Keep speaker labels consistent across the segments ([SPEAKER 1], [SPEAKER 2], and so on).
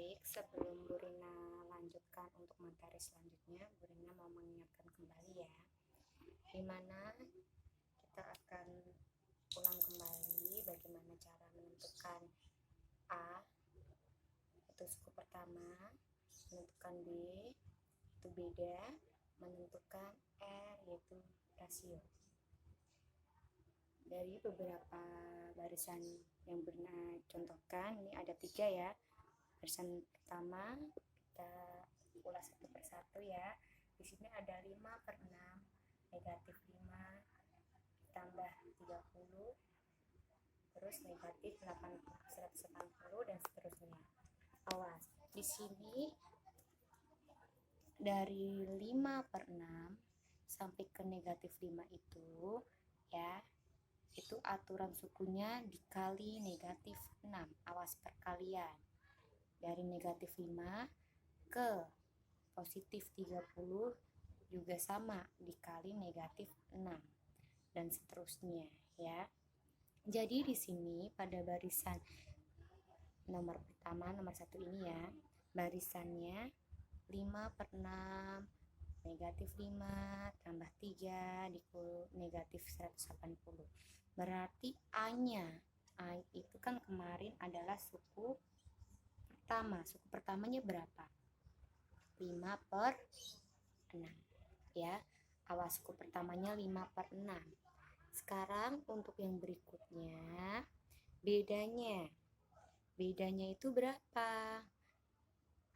[SPEAKER 1] Baik, sebelum Bu Rina lanjutkan untuk materi selanjutnya, Bu Rina mau mengingatkan kembali ya, dimana kita akan ulang kembali bagaimana cara menentukan A, itu suku pertama, menentukan B, itu beda, menentukan R, yaitu rasio. Dari beberapa barisan yang Bu Rina contohkan, ini ada 3 ya. Barisan pertama kita ulas satu persatu ya. Di sini ada 5/6, negatif 5 tambah 30, terus negatif 180 dan seterusnya. Awas, di sini dari 5/6 sampai ke negatif 5 itu ya, itu aturan sukunya dikali negatif 6. Awas perkalian. Dari negatif 5 ke positif 30 juga sama, dikali negatif 6 dan seterusnya ya. Jadi di sini pada barisan nomor pertama, nomor 1 ini ya, barisannya 5/6 negatif 5 tambah 3 dikali negatif 180. Berarti A-nya, A itu kan kemarin adalah suku pertama. Suku pertamanya berapa? 5/6 ya. Awas, suku pertamanya 5/6. Sekarang untuk yang berikutnya, bedanya itu berapa?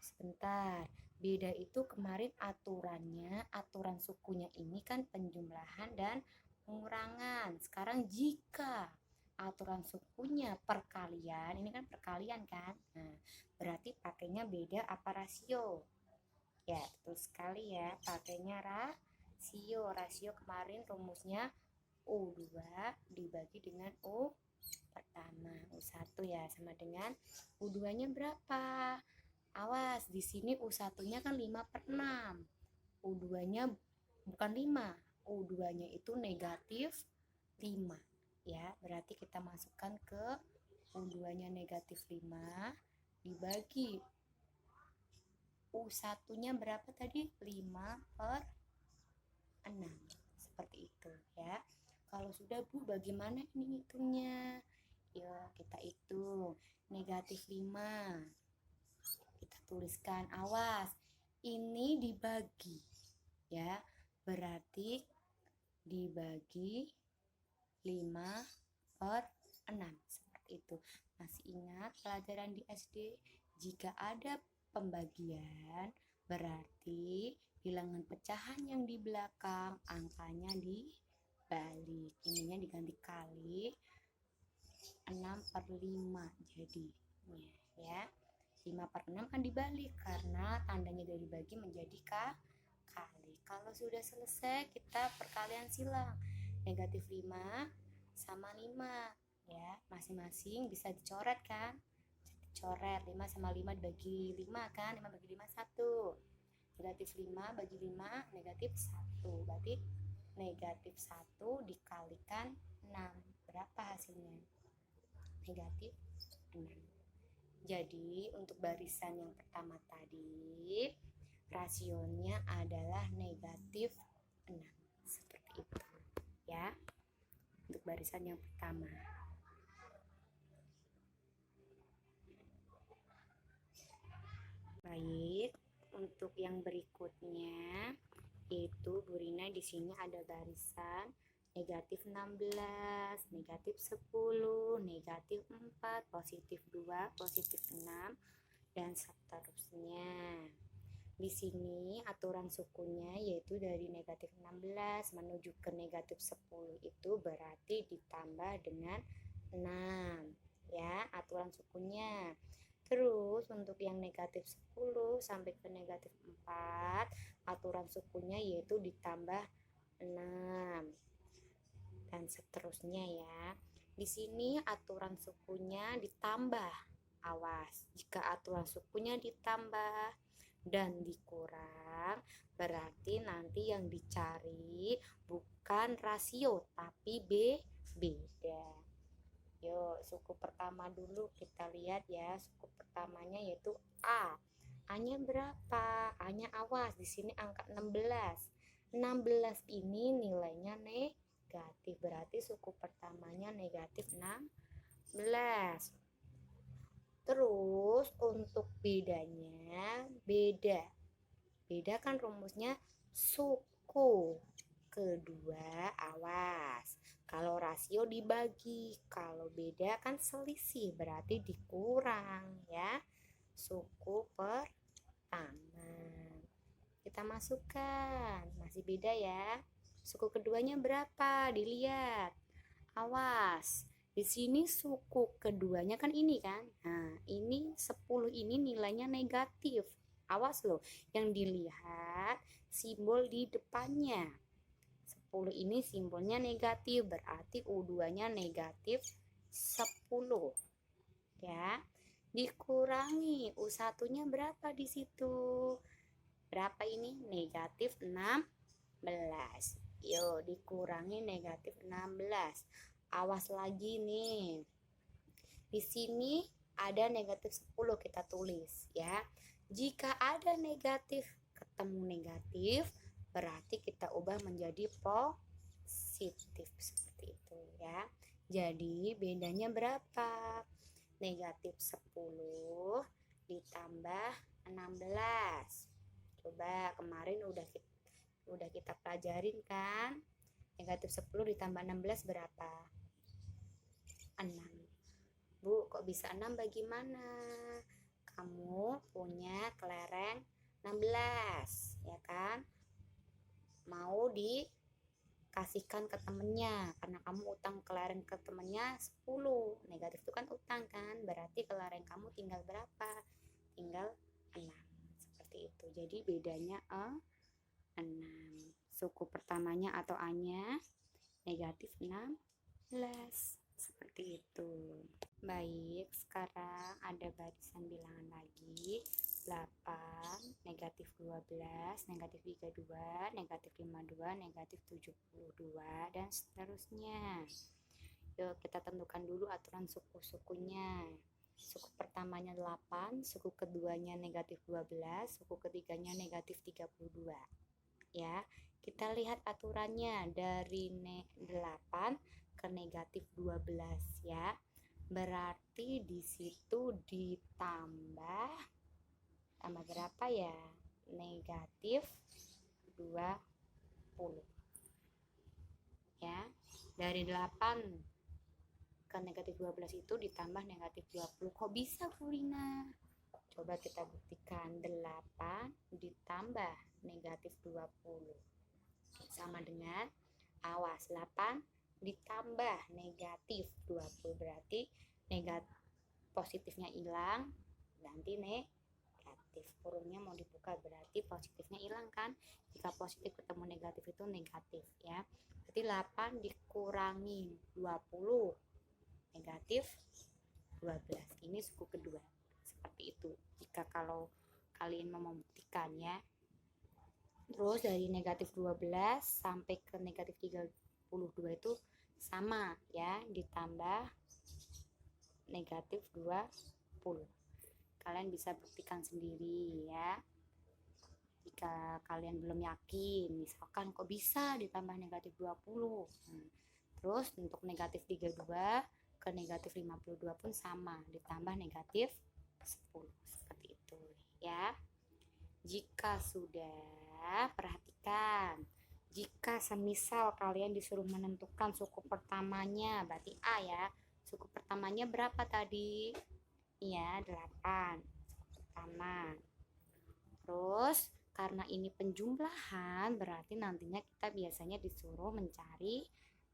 [SPEAKER 1] Sebentar, beda itu kemarin aturan sukunya ini kan penjumlahan dan pengurangan. Sekarang jika aturan sukunya perkalian, ini kan perkalian kan, nah berarti pakainya beda apa rasio? Ya, betul sekali ya, pakainya rasio kemarin rumusnya U2 dibagi dengan U pertama. U1 ya sama dengan U2 nya berapa? Awas, di sini U1 nya kan 5/6. U2 nya bukan 5, U2 nya itu negatif 5 ya. Berarti kita masukkan ke U2 nya negatif 5 dibagi U1 nya berapa tadi? 5/6. Seperti itu ya. Kalau sudah Bu, bagaimana ini hitungnya? Yuk kita hitung. Negatif 5 kita tuliskan, awas ini dibagi ya, berarti dibagi 5/6 seperti itu. Masih ingat pelajaran di SD? Jika ada pembagian berarti bilangan pecahan yang di belakang angkanya dibalik, ininya diganti kali 6/5 jadinya ya. 5/6 kan dibalik karena tandanya dari bagi menjadi kali. Kalau sudah selesai kita perkalian silang. Negatif 5 sama 5 ya, masing-masing bisa dicoret kan? Coret 5 sama 5 dibagi 5 kan, 5 bagi 5 1. Negatif 5 bagi 5 negatif 1, berarti negatif 1 dikalikan 6, berapa hasilnya? Negatif 6. Jadi untuk barisan yang pertama tadi rasionya adalah negatif 6 seperti itu ya, untuk barisan yang pertama. Baik, untuk yang berikutnya itu Bu Rina di sini ada barisan negatif 16, negatif 10, negatif 4, positif 2, positif 6 dan seterusnya. Di sini aturan sukunya yaitu dari negatif 16 menuju ke negatif 10 itu berarti ditambah dengan 6 ya, aturan sukunya. Terus untuk yang negatif 10 sampai ke negatif 4 aturan sukunya yaitu ditambah 6 dan seterusnya ya. Di sini aturan sukunya ditambah. Awas, jika aturan sukunya ditambah dan dikurang berarti nanti yang dicari bukan rasio tapi beda. Yuk, suku pertama dulu kita lihat ya. Suku pertamanya yaitu A. A-nya berapa? A-nya awas, di sini angka 16. 16 ini nilainya negatif, berarti suku pertamanya negatif 16. Terus untuk bedanya, beda. Beda kan rumusnya suku kedua awas. Kalau rasio dibagi, kalau beda kan selisih, berarti dikurang ya. Suku pertama. Kita masukkan, masih beda ya. Suku keduanya berapa? Dilihat. Awas. Di sini suku keduanya kan ini kan. Nah, ini 10 ini nilainya negatif. Awas loh, yang dilihat simbol di depannya. 10 ini simbolnya negatif, berarti U2-nya negatif 10. Ya. Dikurangi U1-nya berapa di situ? Berapa ini? Negatif 16. Yuk, dikurangi negatif 16. Awas lagi nih. Di sini ada negatif 10 kita tulis ya. Jika ada negatif ketemu negatif, berarti kita ubah menjadi positif seperti itu ya. Jadi bedanya berapa? Negatif 10 ditambah 16. Coba kemarin udah kita pelajarin kan? Negatif 10 ditambah 16 berapa? 6. Bu, kok bisa 6 bagaimana? Kamu punya kelereng 16, ya kan? Mau dikasihkan ke temennya, karena kamu utang kelereng ke temennya 10. Negatif itu kan utang kan? Berarti kelereng kamu tinggal berapa? Tinggal 6. Seperti itu. Jadi bedanya 6. Suku pertamanya atau A-nya negatif 16. Seperti itu. Baik, sekarang ada barisan bilangan lagi. 8, negatif 12, negatif 32, negatif 52, negatif 72, dan seterusnya. Yuk kita tentukan dulu aturan suku-sukunya. Suku pertamanya 8, suku keduanya negatif 12, suku ketiganya negatif 32. Ya, kita lihat aturannya dari 8 ke negatif 12 ya. Berarti di situ ditambah berapa ya? Negatif 20. Ya. Dari 8 ke negatif 12 itu ditambah negatif 20. Kok bisa, Bu Rina? Coba kita buktikan. 8 ditambah negatif 20 sama dengan, awas, 8 ditambah negatif 20, berarti negatif positifnya hilang, ganti negatif. Kurungnya mau dibuka, berarti positifnya hilang kan? Jika positif ketemu negatif itu negatif ya. Berarti 8 dikurangi 20 negatif 12. Ini suku kedua. Seperti itu. Jika kalau kalian mau membuktikan ya. Terus dari negatif 12 sampai ke negatif 32 itu sama ya, ditambah negatif 20. Kalian bisa buktikan sendiri ya. Jika kalian belum yakin, misalkan kok bisa ditambah negatif 20. Terus untuk negatif 32 ke negatif 52 pun sama, ditambah negatif 10. Seperti itu ya. Jika sudah, perhatikan. Jika semisal kalian disuruh menentukan suku pertamanya, berarti A ya. Suku pertamanya berapa tadi? Iya, 8. Suku pertama. Terus, karena ini penjumlahan, berarti nantinya kita biasanya disuruh mencari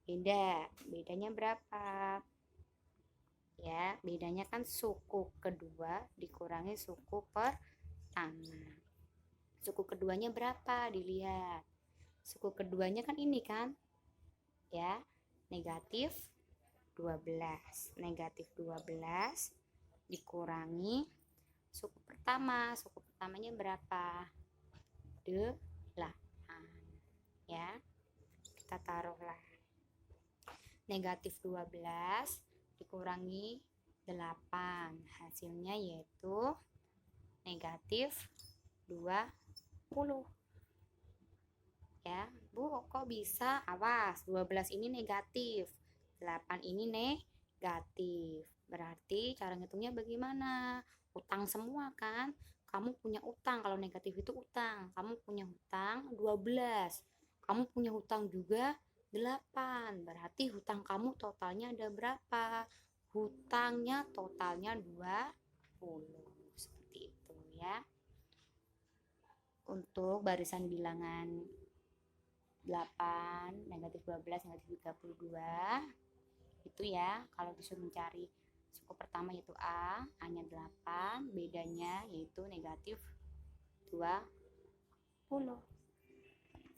[SPEAKER 1] beda. Bedanya berapa? Ya, bedanya kan suku kedua dikurangi suku pertama. Suku keduanya berapa? Dilihat. Suku keduanya kan ini kan? Ya, negatif 12. Negatif 12 dikurangi suku pertama. Suku pertamanya berapa? 8. Ya. Kita taruhlah negatif 12 dikurangi 8. Hasilnya yaitu negatif 20. Ya, Bu, kok bisa? Awas, 12 ini negatif, 8 ini negatif. Berarti cara ngitungnya bagaimana? Utang semua kan? Kamu punya utang, kalau negatif itu utang. Kamu punya hutang 12. Kamu punya hutang juga 8. Berarti hutang kamu totalnya ada berapa? Hutangnya totalnya 20. Seperti itu ya. Untuk barisan bilangan 8, negatif 12, negatif 32 itu ya. Kalau disuruh mencari suku pertama yaitu A-nya 8, bedanya yaitu negatif 20.